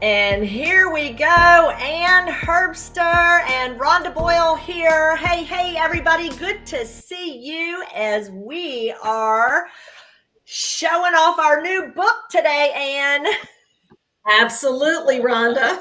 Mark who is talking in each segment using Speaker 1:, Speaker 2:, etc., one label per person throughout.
Speaker 1: And here we go, Ann Herbster and Rhonda Boyle here. Hey, everybody, good to see you as we are showing off our new book today, Ann.
Speaker 2: Absolutely, Rhonda.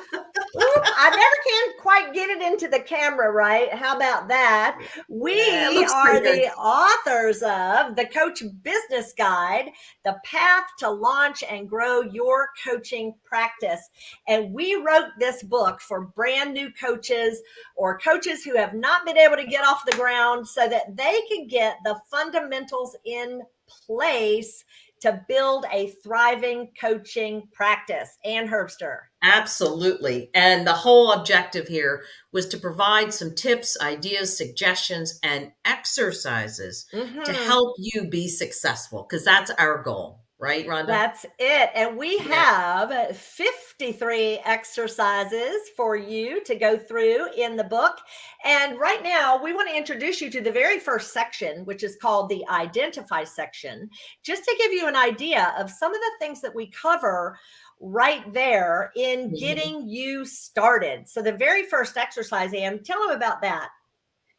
Speaker 1: I never can quite get it into the camera right. How about that? We are the authors of the Coach Business Guide, The Path to Launch and Grow Your Coaching Practice. And we wrote this book for brand new coaches or coaches who have not been able to get off the ground so that they can get the fundamentals in place to build a thriving coaching practice. Ann Herbster.
Speaker 2: Absolutely. And the whole objective here was to provide some tips, ideas, suggestions, and exercises to help you be successful, because that's our goal. Right, Rhonda?
Speaker 1: That's it. And we have 53 exercises for you to go through in the book. And right now, we want to introduce you to the very first section, which is called the Identify section, just to give you an idea of some of the things that we cover right there in getting you started. So the very first exercise, Ann, tell them about that.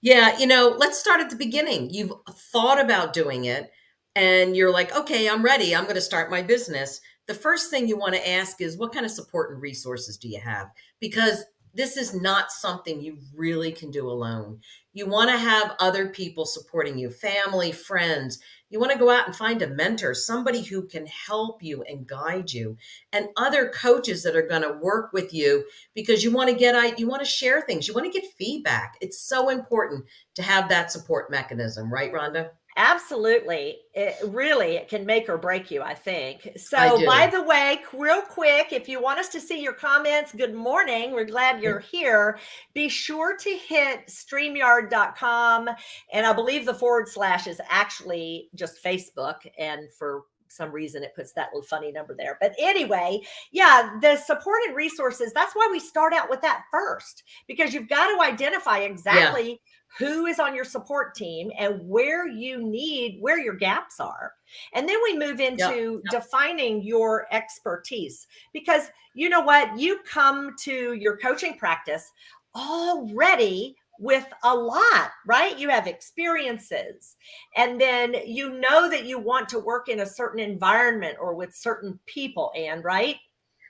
Speaker 2: Yeah, let's start at the beginning. You've thought about doing it and you're like, okay, I'm ready. I'm going to start my business. The first thing you want to ask is, what kind of support and resources do you have? Because this is not something you really can do alone. You want to have other people supporting you, family, friends. You want to go out and find a mentor, somebody who can help you and guide you, and other coaches that are going to work with you, because you want to share things. You want to get feedback. It's so important to have that support mechanism, right, Rhonda?
Speaker 1: Absolutely. It can make or break you, I think. So, by the way, real quick, if you want us to see your comments, good morning. We're glad you're here. Be sure to hit StreamYard.com. And I believe the / is actually just Facebook. And for some reason, it puts that little funny number there. But anyway, yeah, the supported resources, that's why we start out with that first, because you've got to identify exactly who is on your support team and where your gaps are. And then we move into defining your expertise, because you know what? You come to your coaching practice already with a lot, right? You have experiences, and then you know that you want to work in a certain environment or with certain people, and right?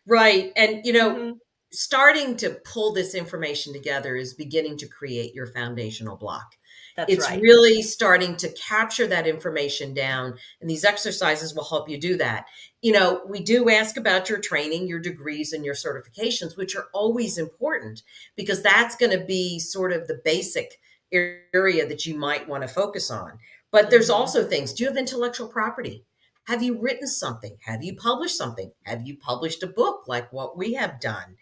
Speaker 2: Right. And, starting to pull this information together is beginning to create your foundational block. It's really starting to capture that information down, and these exercises will help you do that. We do ask about your training, your degrees, and your certifications, which are always important, because that's going to be sort of the basic area that you might want to focus on. But there's also things. Do you have intellectual property? Have you written something? Have you published something? Have you published a book like what we have done?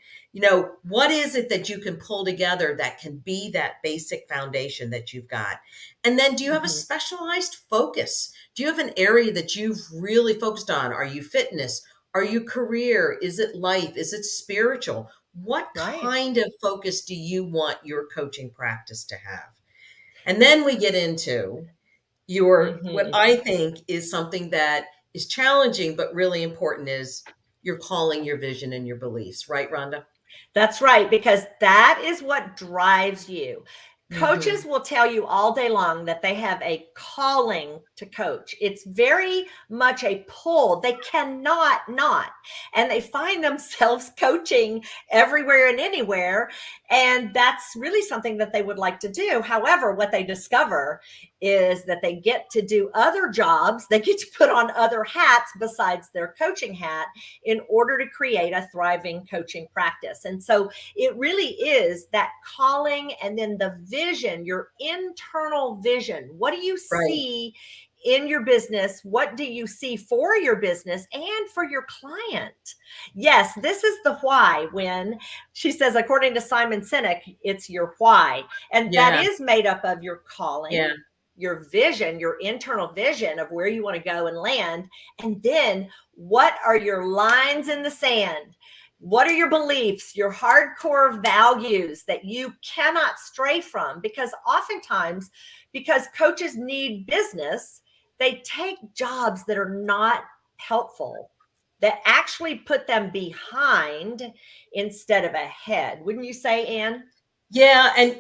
Speaker 2: What is it that you can pull together that can be that basic foundation that you've got? And then, do you have a specialized focus? Do you have an area that you've really focused on? Are you fitness? Are you career? Is it life? Is it spiritual? What kind of focus do you want your coaching practice to have? And then we get into what I think is something that is challenging but really important, is your calling, your vision, and your beliefs. Right, Rhonda?
Speaker 1: That's right, because that is what drives you. Coaches will tell you all day long that they have a calling to coach. It's very much a pull. They cannot not. And they find themselves coaching everywhere and anywhere. And that's really something that they would like to do. However, what they discover is that they get to do other jobs. They get to put on other hats besides their coaching hat in order to create a thriving coaching practice. And so it really is that calling, and then the vision, your internal vision. What do you see in your business? What do you see for your business and for your client? Yes, this is the why. When she says, according to Simon Sinek, it's your why. And that is made up of your calling, your vision, your internal vision of where you want to go and land. And then what are your lines in the sand? What are your beliefs, your hardcore values that you cannot stray from? Because oftentimes, because coaches need business, they take jobs that are not helpful, that actually put them behind instead of ahead. Wouldn't you say, Ann?
Speaker 2: Yeah. And,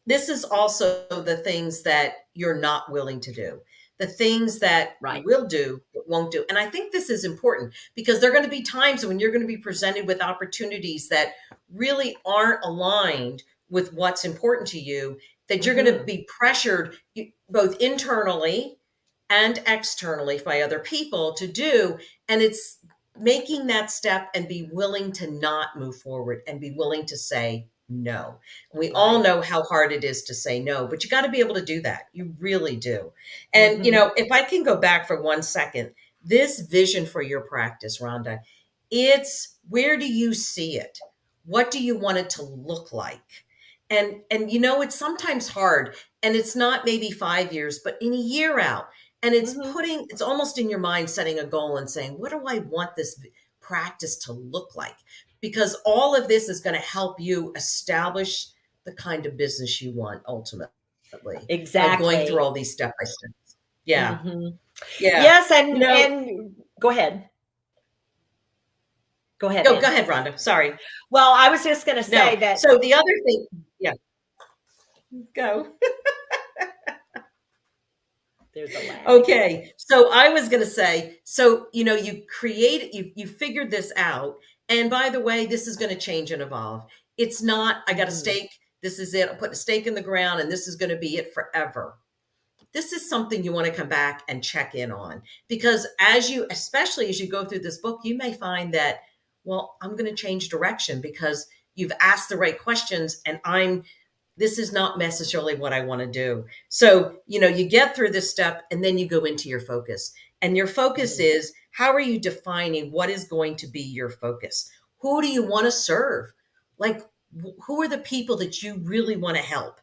Speaker 2: this is also the things that you're not willing to do, the things that you will do, but won't do. And I think this is important because there are going to be times when you're going to be presented with opportunities that really aren't aligned with what's important to you, that you're going to be pressured both internally and externally by other people to do. And it's making that step and be willing to not move forward and be willing to say no. We all know how hard it is to say no, but you got to be able to do that. You really do. And, if I can go back for 1 second, this vision for your practice, Rhonda, it's where do you see it? What do you want it to look like? And it's sometimes hard, and it's not maybe 5 years, but in a year out. And it's it's almost in your mind, setting a goal and saying, what do I want this practice to look like? Because all of this is going to help you establish the kind of business you want ultimately.
Speaker 1: Exactly.
Speaker 2: By going through all these step by steps. Yeah. Yeah.
Speaker 1: Yes. And go ahead. Go ahead.
Speaker 2: No, go ahead, Rhonda. Sorry.
Speaker 1: Well, I was just going to say that.
Speaker 2: So the other thing, go.
Speaker 1: There's a lag.
Speaker 2: Okay. So I was going to say, so, you create, you figured this out. And by the way, this is going to change and evolve. It's not, I got a stake. This is it. I'm putting a stake in the ground and this is going to be it forever. This is something you want to come back and check in on, because especially as you go through this book, you may find that, well, I'm going to change direction because you've asked the right questions and this is not necessarily what I want to do. So, you get through this step and then you go into your focus. And your focus is, how are you defining what is going to be your focus? Who do you want to serve? Like, who are the people that you really want to help?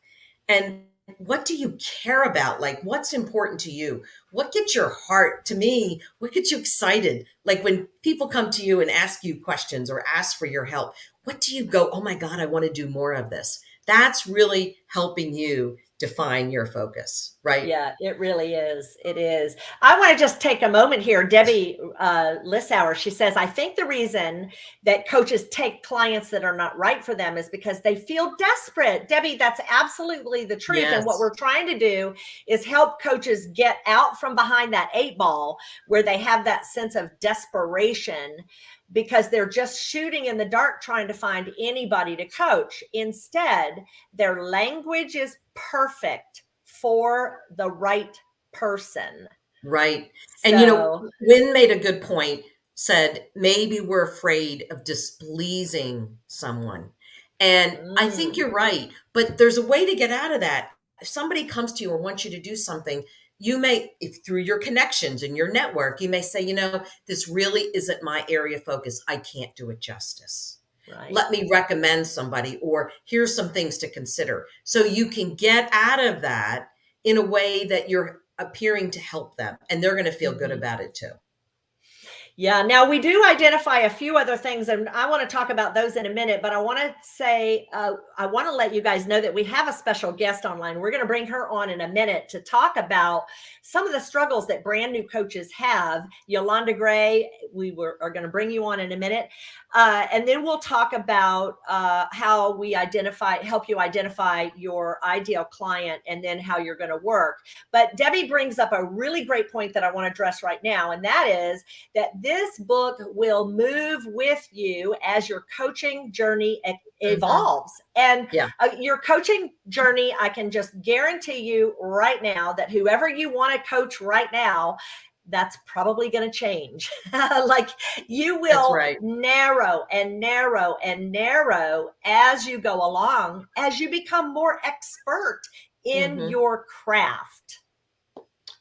Speaker 2: And what do you care about? Like, what's important to you? What gets your heart, to me, what gets you excited? Like when people come to you and ask you questions or ask for your help, what do you go, oh my God, I want to do more of this? That's really helping you define your focus, right?
Speaker 1: Yeah, it really is. It is. I want to just take a moment here. Debbie Lissauer, she says, I think the reason that coaches take clients that are not right for them is because they feel desperate. Debbie, that's absolutely the truth. Yes. And what we're trying to do is help coaches get out from behind that 8 ball where they have that sense of desperation, because they're just shooting in the dark trying to find anybody to coach. Instead, their language is perfect for the right person.
Speaker 2: Right. And, Wynn made a good point, said, maybe we're afraid of displeasing someone. And I think you're right, but there's a way to get out of that. If somebody comes to you and wants you to do something, you may, if through your connections and your network, you may say, this really isn't my area of focus. I can't do it justice. Right. Let me recommend somebody, or here's some things to consider. So you can get out of that in a way that you're appearing to help them, and they're going to feel good about it too.
Speaker 1: Yeah. Now we do identify a few other things, and I want to talk about those in a minute, but I want to say, I want to let you guys know that we have a special guest online. We're going to bring her on in a minute to talk about some of the struggles that brand new coaches have. Yolanda Gray, are going to bring you on in a minute. And then we'll talk about how we help you identify your ideal client, and then how you're going to work. But Debbie brings up a really great point that I want to address right now. And that is that this book will move with you as your coaching journey evolves. And your coaching journey, I can just guarantee you right now that whoever you want to coach right now, that's probably going to change. Like you will narrow and narrow and narrow as you go along, as you become more expert in your craft.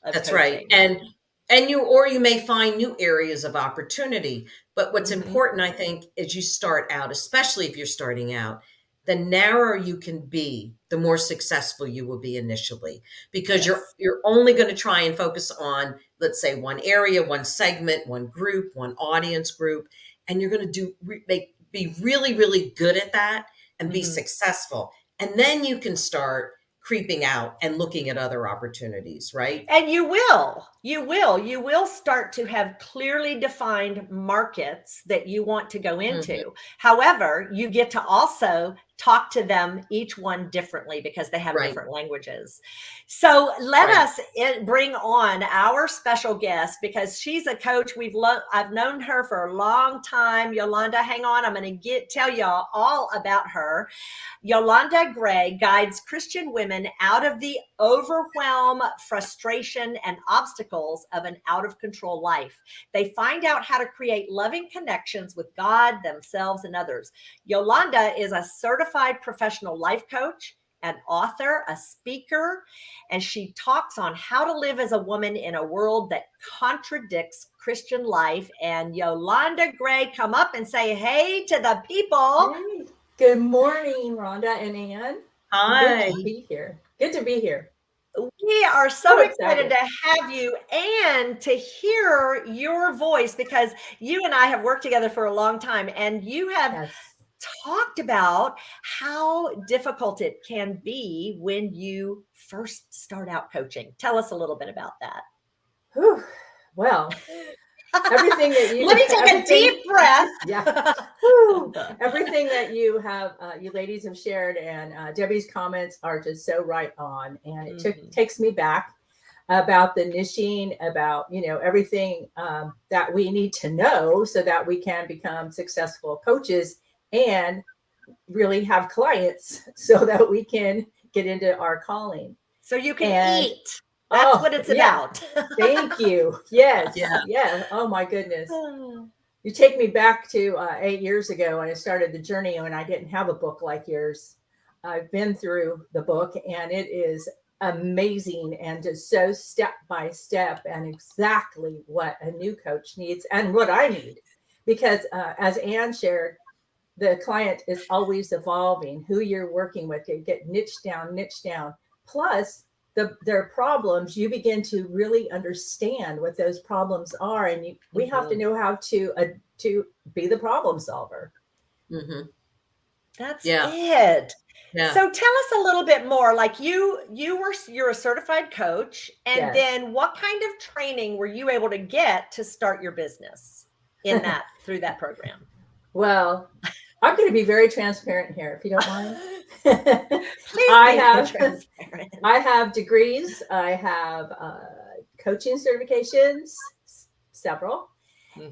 Speaker 1: of
Speaker 2: That's
Speaker 1: coaching.
Speaker 2: right. And you may find new areas of opportunity. But what's important, I think, is you start out, especially if you're starting out, the narrower you can be, the more successful you will be initially, because you're only going to try and focus on, let's say, one area, one segment, one group, one audience group, and you're going to be really, really good at that and be successful. And then you can start creeping out and looking at other opportunities, right?
Speaker 1: And you will start to have clearly defined markets that you want to go into. However, you get to also talk to them, each one differently, because they have different languages. So let us bring on our special guest, because she's a coach. I've known her for a long time. Yolanda, hang on. I'm going to tell y'all all about her. Yolanda Gray guides Christian women out of the overwhelm, frustration, and obstacles of an out-of-control life. They find out how to create loving connections with God, themselves, and others. Yolanda is a certified professional life coach, an author, a speaker, and she talks on how to live as a woman in a world that contradicts Christian life. And Yolanda Gray, come up and say hey to the people.
Speaker 3: Hey. Good morning, Rhonda and Ann.
Speaker 2: Hi.
Speaker 3: Good to be here. Good to be here.
Speaker 1: We are so excited to have you and to hear your voice, because you and I have worked together for a long time, and you have talked about how difficult it can be when you first start out coaching. Tell us a little bit about that.
Speaker 3: Whew. Well, everything that you
Speaker 1: let me take a deep breath.
Speaker 3: Yeah. Everything that you ladies have shared, and Debbie's comments are just so right on. And it takes me back about the niching, about everything that we need to know so that we can become successful coaches and really have clients, so that we can get into our calling.
Speaker 1: So you can eat. That's what it's about.
Speaker 3: Thank you. Yes. Yeah. Oh my goodness. You take me back to 8 years ago when I started the journey, and I didn't have a book like yours. I've been through the book, and it is amazing and just so step by step, and exactly what a new coach needs and what I need. Because as Ann shared, the client is always evolving. Who you're working with, you get niched down. Plus, their problems, you begin to really understand what those problems are, and we have to know how to be the problem solver.
Speaker 1: That's it. Yeah. So tell us a little bit more. Like you're a certified coach, and then what kind of training were you able to get to start your business through that program?
Speaker 3: Well, I'm going to be very transparent here, if you don't mind.
Speaker 1: Please
Speaker 3: I have degrees. I have coaching certifications, several,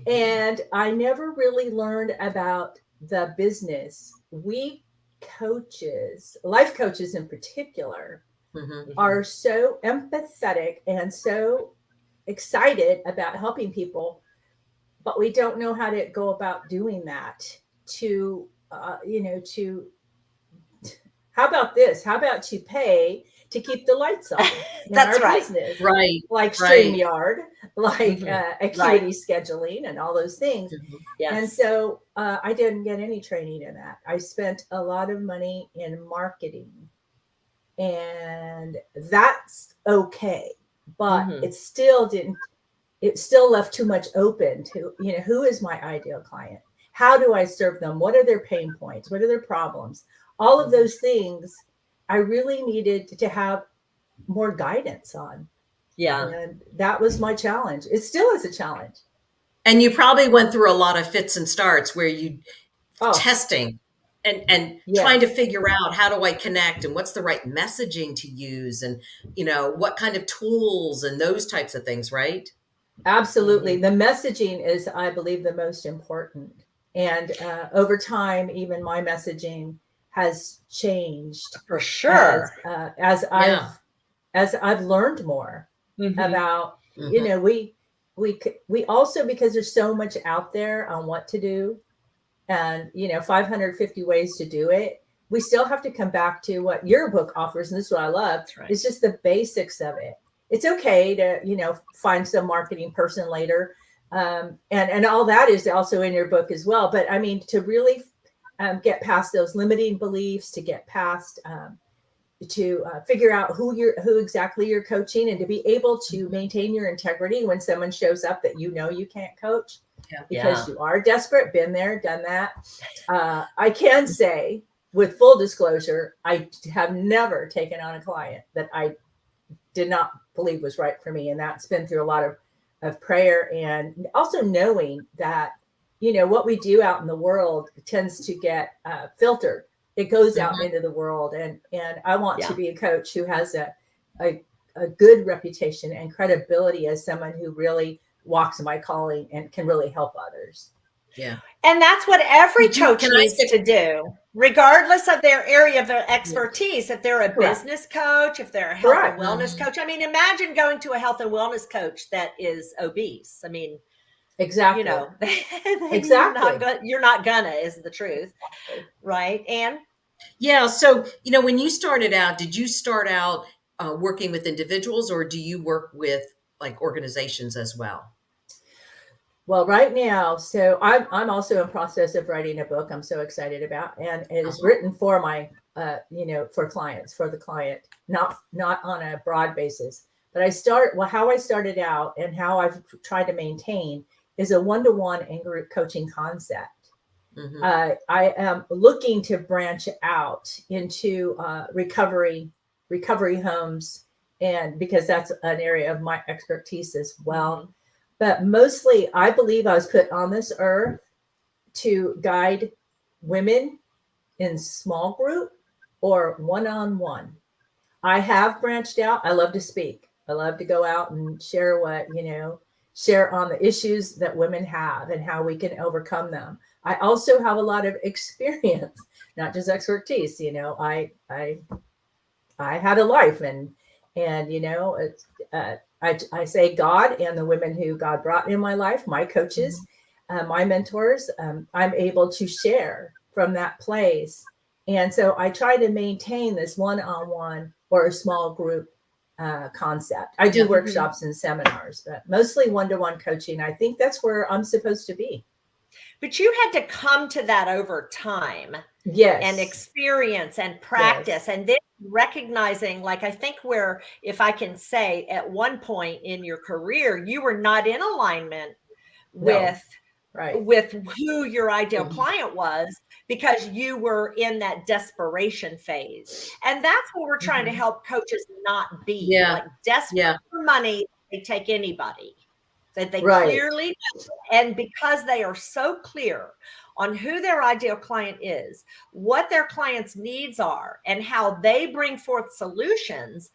Speaker 3: and I never really learned about the business. We coaches, life coaches in particular, are so empathetic and so excited about helping people, but we don't know how to go about doing that. How about this? How about to pay to keep the lights on in
Speaker 1: That's
Speaker 3: our
Speaker 1: right.
Speaker 3: business?
Speaker 2: Right.
Speaker 3: Like StreamYard, like acuity scheduling and all those things.
Speaker 1: Yes.
Speaker 3: And so I didn't get any training in that. I spent a lot of money in marketing, and that's okay. But it still left too much open to, who is my ideal client? How do I serve them? What are their pain points? What are their problems? All of those things I really needed to have more guidance on.
Speaker 1: Yeah.
Speaker 3: And that was my challenge. It still is a challenge.
Speaker 2: And you probably went through a lot of fits and starts where you testing and trying to figure out, how do I connect, and what's the right messaging to use, and what kind of tools and those types of things, right?
Speaker 3: Absolutely. The messaging is, I believe, the most important. And over time, even my messaging has changed
Speaker 1: for sure
Speaker 3: as I've learned more about we also, because there's so much out there on what to do, and 550 ways to do it, we still have to come back to what your book offers, and this is what I love. It's just the basics of it. it's okay to, you know, find some marketing person later. And all that is also in your book as well. But I mean, to really get past those limiting beliefs, to get past, to figure out who exactly you're coaching, and to be able to maintain your integrity when someone shows up that you know you can't coach, because you are desperate. Been there, done that. I can say with full disclosure, I have never taken on a client that I did not believe was right for me, and that's been through a lot of prayer, and also knowing that, you know, what we do out in the world tends to get filtered. It goes out into the world, and I want to be a coach who has a good reputation and credibility as someone who really walks my calling and can really help others.
Speaker 2: Yeah.
Speaker 1: And that's what every coach needs to do, regardless of their area of their expertise. If they're a business coach, if they're a health and wellness coach. I mean, imagine going to a health and wellness coach that is obese. I mean,
Speaker 3: exactly.
Speaker 1: You know,
Speaker 3: exactly.
Speaker 1: You're not gonna, is the truth. Right. And
Speaker 2: yeah. So, you know, when you started out, did you start out working with individuals, or do you work with like organizations as well?
Speaker 3: Well, right now, so I'm also in process of writing a book I'm so excited about, and it is written for my, you know, for clients, for the client, not on a broad basis. But how I started out and how I've tried to maintain is a one-to-one and group coaching concept. I am looking to branch out into recovery homes, and because that's an area of my expertise as well. But mostly, I believe I was put on this earth to guide women in small group or one-on-one. I have branched out. I love to speak. I love to go out and share share on the issues that women have and how we can overcome them. I also have a lot of experience, not just expertise. You know, I had a life, and you know, it's, I say God and the women who God brought in my life, my coaches, my mentors, I'm able to share from that place. And so I try to maintain this one-on-one or a small group concept. I do workshops and seminars, but mostly one-to-one coaching. I think that's where I'm supposed to be.
Speaker 1: But you had to come to that over time.
Speaker 3: Yes.
Speaker 1: And experience and practice. And then recognizing, like, I think where, if I can say, at one point in your career, you were not in alignment with who your ideal client was, because you were in that desperation phase. And that's what we're trying to help coaches not be. Like, desperate for money, they take anybody. That they clearly know. And because they are so clear on who their ideal client is, what their client's needs are, and how they bring forth solutions,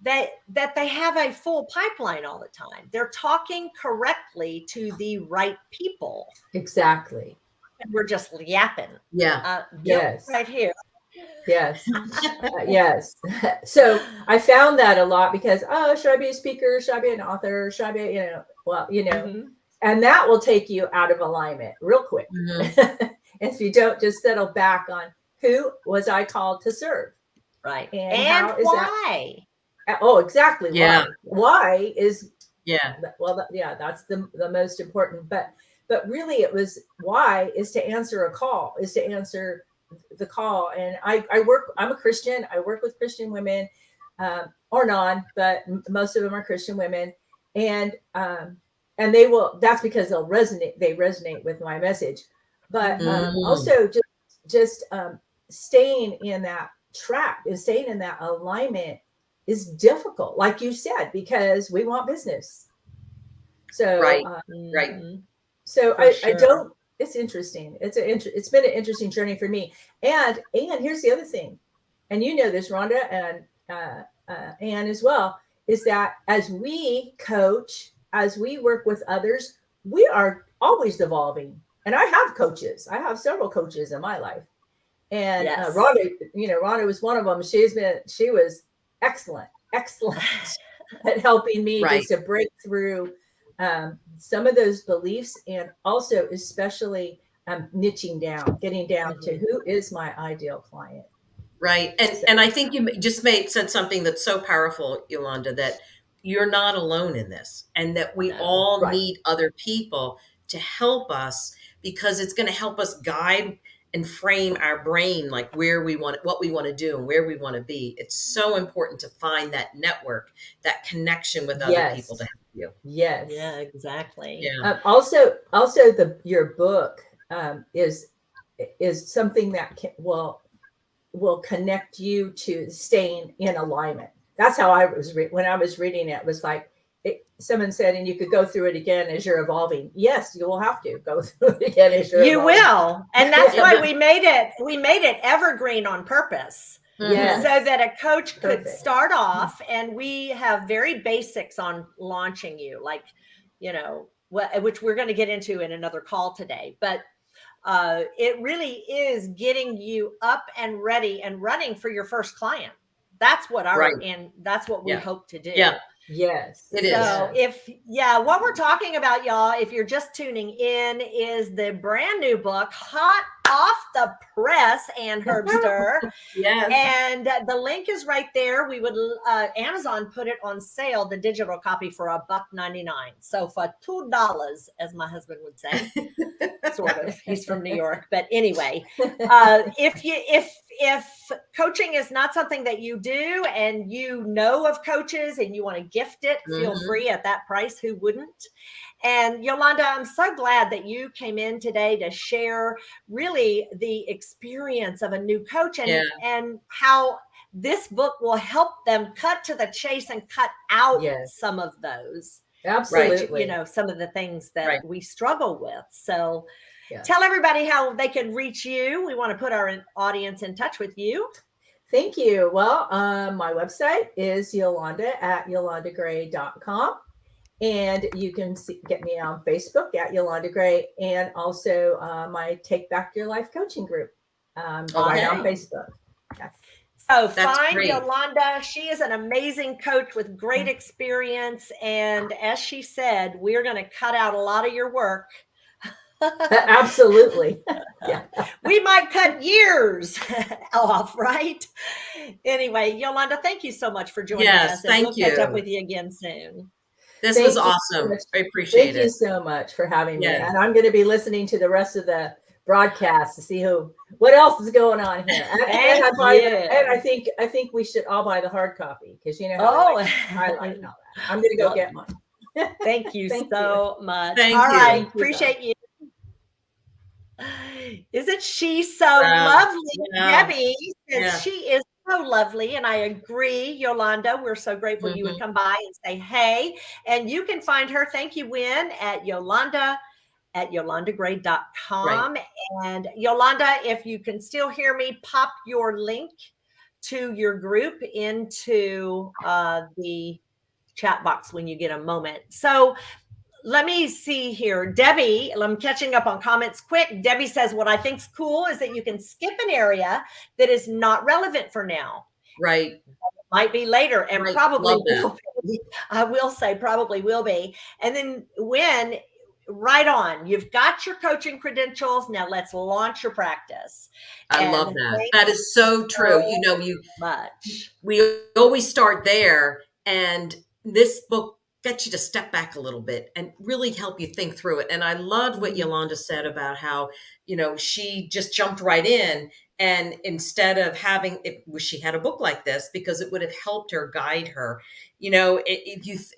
Speaker 1: that they have a full pipeline all the time. They're talking correctly to the right people.
Speaker 3: Exactly.
Speaker 1: And we're just yapping.
Speaker 3: Yes.
Speaker 1: Right here.
Speaker 3: Yes. Yes. So I found that a lot, because, should I be a speaker? Should I be an author? Should I be, you know, well, you know, and that will take you out of alignment real quick. If you don't just settle back on who was I called to serve.
Speaker 1: Right. And why?
Speaker 3: Oh, exactly. Why is, well, that's the most important, but really it was, why is to answer a call, is to answer the call. And I'm a Christian. I work with Christian women, or non, but most of them are Christian women. And that's because they resonate with my message. But also just staying in that track and staying in that alignment is difficult, like you said, because we want business. So So I don't. It's interesting. It's been an interesting journey for me. And here's the other thing, and you know this, Rhonda, and Anne as well, is that as we coach, as we work with others, we are always evolving. And I have coaches. I have several coaches in my life. And Rhonda was one of them. She was excellent at helping me just to break through some of those beliefs, and also especially niching down, getting down to who is my ideal client.
Speaker 2: Right. And I think you just said something that's so powerful, Yolanda, that you're not alone in this, and that we all need other people to help us, because it's going to help us guide and frame our brain, like where we want, what we want to do and where we want to be. It's so important to find that network, that connection with other people to help you.
Speaker 3: Yes.
Speaker 1: Yeah, exactly.
Speaker 2: Yeah.
Speaker 3: Also your book is something that will connect you to staying in alignment. That's how I was when I was reading it. It was like someone said, and you could go through it again as you're evolving. Yes, you will have to go through it again as you're evolving.
Speaker 1: You will, and that's why we made it evergreen on purpose.
Speaker 3: Yes.
Speaker 1: So that a coach could start off, and we have very basics on launching you, like, which we're going to get into in another call today. But it really is getting you up and ready and running for your first client. That's what and that's what we hope to do.
Speaker 2: Yeah.
Speaker 3: Yes,
Speaker 2: it is.
Speaker 1: So what we're talking about, y'all, if you're just tuning in, is the brand new book, hot off the press, Ann Herbster.
Speaker 3: Yes.
Speaker 1: And the link is right there. We would Amazon put it on sale, the digital copy, for $1.99. So for $2, as my husband would say, sort of. He's from New York, but anyway, if coaching is not something that you do, and you know of coaches and you want to gift it, feel free at that price. Who wouldn't? And Yolanda, I'm so glad that you came in today to share really the experience of a new coach, and how this book will help them cut to the chase and cut out some of those.
Speaker 3: Absolutely.
Speaker 1: Some of the things that we struggle with. So tell everybody how they can reach you. We want to put our audience in touch with you.
Speaker 3: Thank you. Well, my website is yolanda@yolandagray.com. And you can get me on Facebook at Yolanda Gray, and also my Take Back Your Life coaching group right on Facebook. Yes.
Speaker 1: So find Yolanda. She is an amazing coach with great experience. And as she said, we're going to cut out a lot of your work.
Speaker 3: Absolutely.
Speaker 1: We might cut years off, right? Anyway, Yolanda, thank you so much for joining us.
Speaker 2: Thank
Speaker 1: we'll
Speaker 2: you.
Speaker 1: Catch up with you again soon.
Speaker 2: This was awesome. I appreciate it.
Speaker 3: Thank you so much for having me. And I'm going to be listening to the rest of the broadcast to see what else is going on here. And I think we should all buy the hard copy, because highlight and all that. I'm going to go get mine.
Speaker 1: Thank you so much.
Speaker 2: Thank
Speaker 1: all
Speaker 2: you.
Speaker 1: right. Appreciate you. Isn't she so lovely? Debbie says she is so lovely, and I agree, Yolanda. We're so grateful you would come by and say hey. And you can find her, thank you, Wynn, at yolandagray.com. And Yolanda, if you can still hear me, pop your link to your group into the chat box when you get a moment. So let me see here. Debbie, I'm catching up on comments quick. Debbie says, what I think's cool is that you can skip an area that is not relevant for now.
Speaker 2: Right.
Speaker 1: Might be later, and probably will be. I will say probably will be. And then right on, you've got your coaching credentials. Now let's launch your practice.
Speaker 2: I love that. That is so true. We always start there, and this book get you to step back a little bit and really help you think through it. And I loved what Yolanda said about how, she just jumped right in, and instead of wish she had a book like this, because it would have helped her, guide her,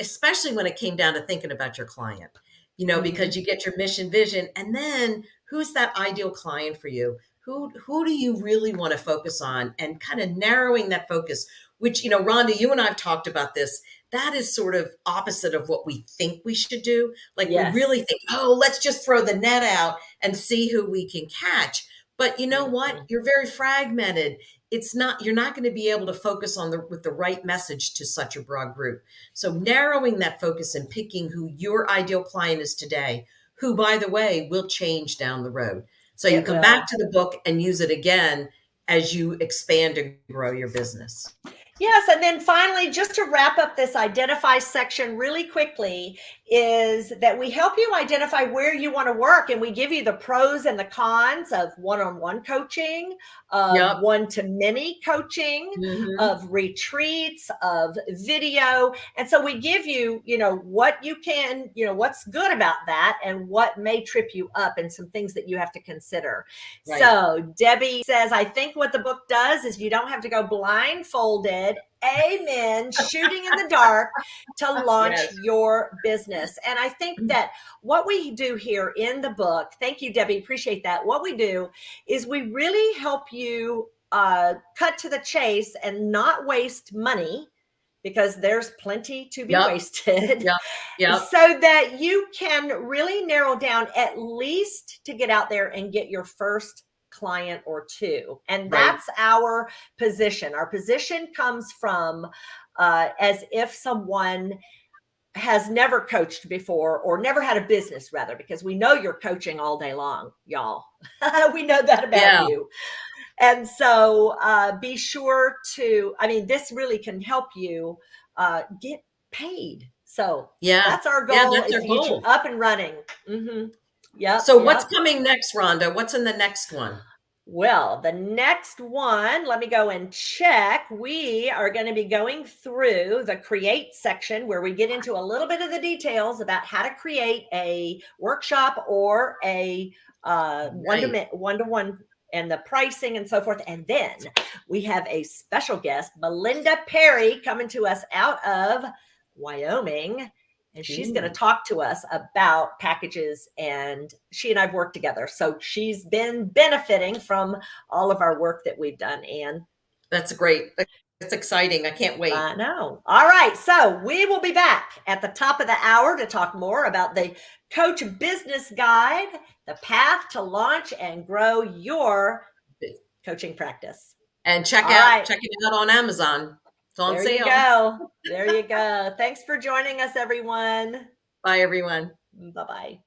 Speaker 2: especially when it came down to thinking about your client, because you get your mission, vision, and then who's that ideal client for you? Who do you really want to focus on, and kind of narrowing that focus, which, Rhonda, you and I have talked about this. That is sort of opposite of what we think we should do. Like we really think, let's just throw the net out and see who we can catch. But you know what? You're very fragmented. You're not going to be able to focus with the right message to such a broad group. So narrowing that focus and picking who your ideal client is today, who, by the way, will change down the road. So you come back to the book and use it again as you expand and grow your business.
Speaker 1: Yes, and then finally, just to wrap up this identify section really quickly, is that we help you identify where you want to work, and we give you the pros and the cons of one-on-one coaching, of one-to-many coaching, of retreats, of video. And so we give you, what you can, what's good about that and what may trip you up and some things that you have to consider. Right. So Debbie says, I think what the book does is you don't have to go blindfolded, amen, shooting in the dark to launch your business. And I think that what we do here in the book, thank you, Debbie, appreciate that. What we do is we really help you cut to the chase and not waste money, because there's plenty to be wasted, so that you can really narrow down, at least to get out there and get your first client or two. And that's our position. Our position comes from as if someone has never coached before, or never had a business, rather, because we know you're coaching all day long, y'all. We know that about you. And so be sure to, this really can help you get paid. So that's our goal, is to get you up and running.
Speaker 2: So what's coming next, Rhonda? What's in the next one?
Speaker 1: Well, the next one, let me go and check. We are going to be going through the create section, where we get into a little bit of the details about how to create a workshop or a one-to-one, and the pricing and so forth. And then we have a special guest, Melinda Perry, coming to us out of Wyoming. And she's going to talk to us about packages, and she and I've worked together. So she's been benefiting from all of our work that we've done. And
Speaker 2: that's great. It's exciting. I can't wait.
Speaker 1: I know. All right. So we will be back at the top of the hour to talk more about the Coach Business Guide, the path to launch and grow your coaching practice.
Speaker 2: And check it out on Amazon. It's on sale.
Speaker 1: There you go. There you go. Thanks for joining us, everyone.
Speaker 2: Bye, everyone.
Speaker 1: Bye-bye.